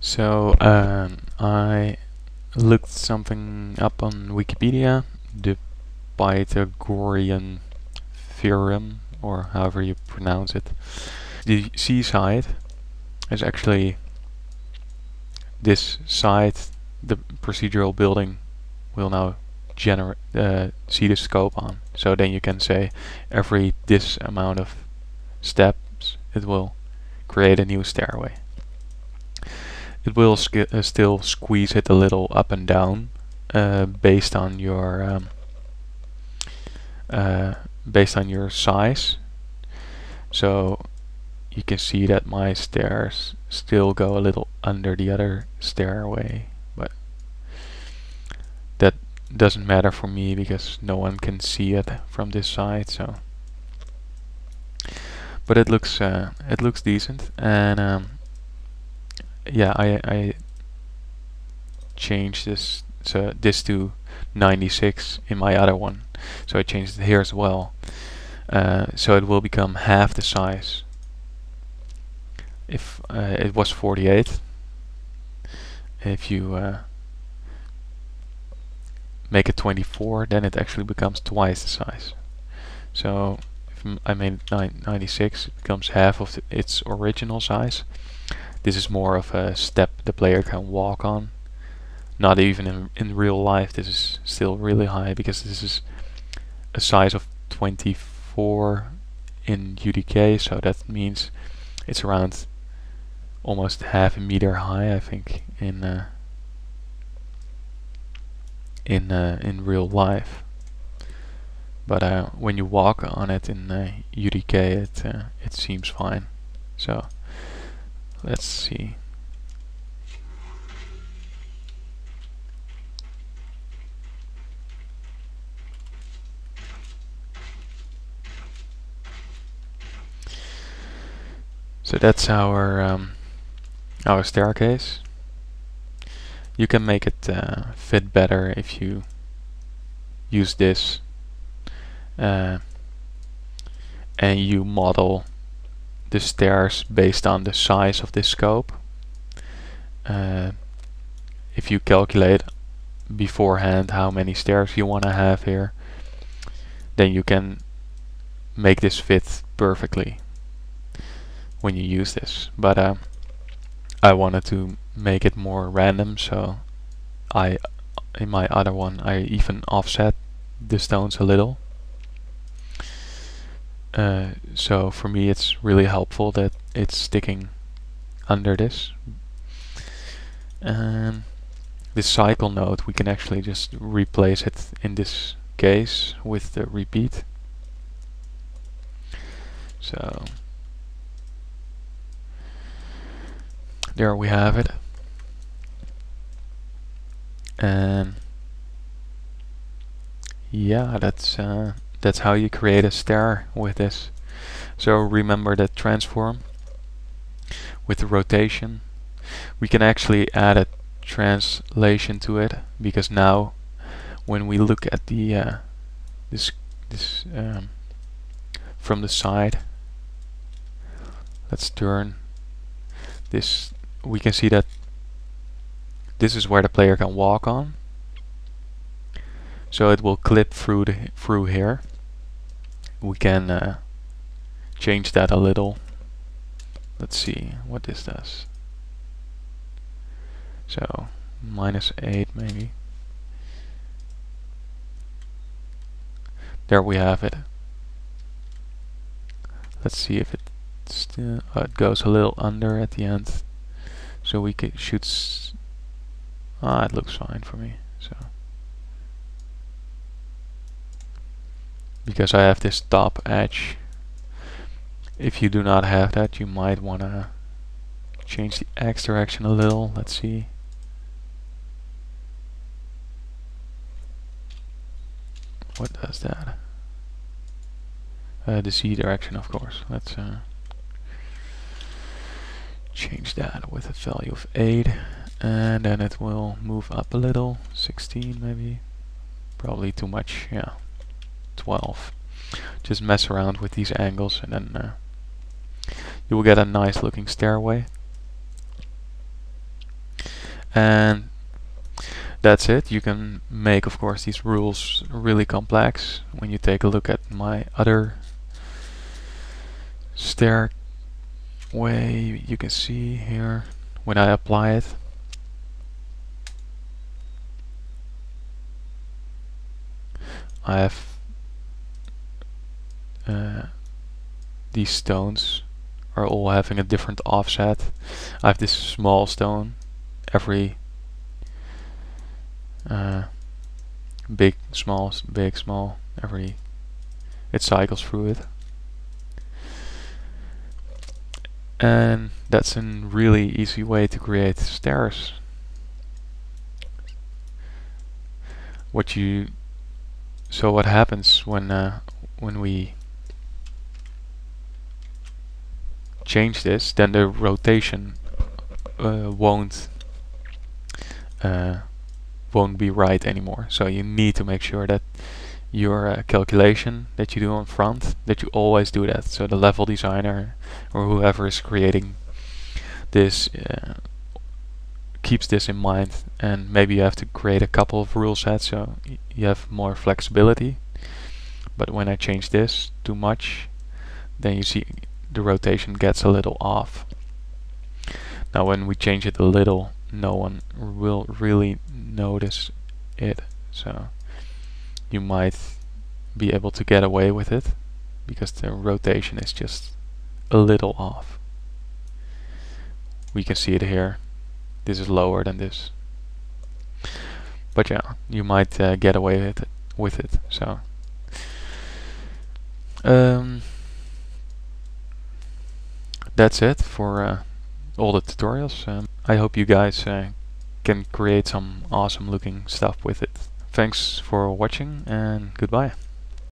So I looked something up on Wikipedia, the Pythagorean theorem, or however you pronounce it. The seaside is actually this side. The procedural building will now generate see the scope on. So then you can say every this amount of steps it will create a new stairway. It will still squeeze it a little up and down based on your size. So you can see that my stairs still go a little under the other stairway, but that doesn't matter for me because no one can see it from this side. So, but it looks decent, and yeah, I changed this to 96 in my other one, so I changed it here as well. So it will become half the size. If it was 48, if you make it 24, then it actually becomes twice the size. So if I made 96, it becomes half of its original size. This is more of a step the player can walk on. Not even in real life, this is still really high because this is a size of 24 in UDK, so that means it's around almost half a meter high, I think, in real life. But when you walk on it in UDK, it seems fine. So let's see. So that's our staircase. You can make it fit better if you use this and you model the stairs based on the size of this scope. If you calculate beforehand how many stairs you want to have here, then you can make this fit perfectly when you use this. But I wanted to make it more random, so in my other one I even offset the stones a little. So for me it's really helpful that it's sticking under this. And this cycle node, we can actually just replace it in this case with the repeat. So there we have it. And yeah, that's how you create a stair with this. So remember that transform with the rotation. We can actually add a translation to it, because now when we look at the this from the side, let's turn this. We can see that this is where the player can walk on. So it will clip through here. We can change that a little. Let's see what this does. So -8 maybe. There we have it. Let's see if it still it goes a little under at the end. So we could shoot. It looks fine for me. So because I have this top edge. If you do not have that, you might want to change the X direction a little. Let's see. What does that? The Z direction, of course. Let's change that with a value of 8, and then it will move up a little. 16 maybe. Probably too much. Yeah. 12. Just mess around with these angles, and then you will get a nice looking stairway. And that's it. You can make, of course, these rules really complex. When you take a look at my other stairway, you can see here when I apply it. I have these stones are all having a different offset. I have this small stone. Every big, small, big, small. It cycles through it. And that's a really easy way to create stairs. So what happens when we change this? Then the rotation won't be right anymore. So you need to make sure that your calculation that you do on front, that you always do that. So the level designer or whoever is creating this keeps this in mind, and maybe you have to create a couple of rule sets so you have more flexibility. But when I change this too much, then you see the rotation gets a little off. Now when we change it a little, no one will really notice it, so you might be able to get away with it because the rotation is just a little off. We can see it here. This is lower than this, but yeah, you might get away with it. So that's it for all the tutorials. I hope you guys can create some awesome looking stuff with it. Thanks for watching and goodbye.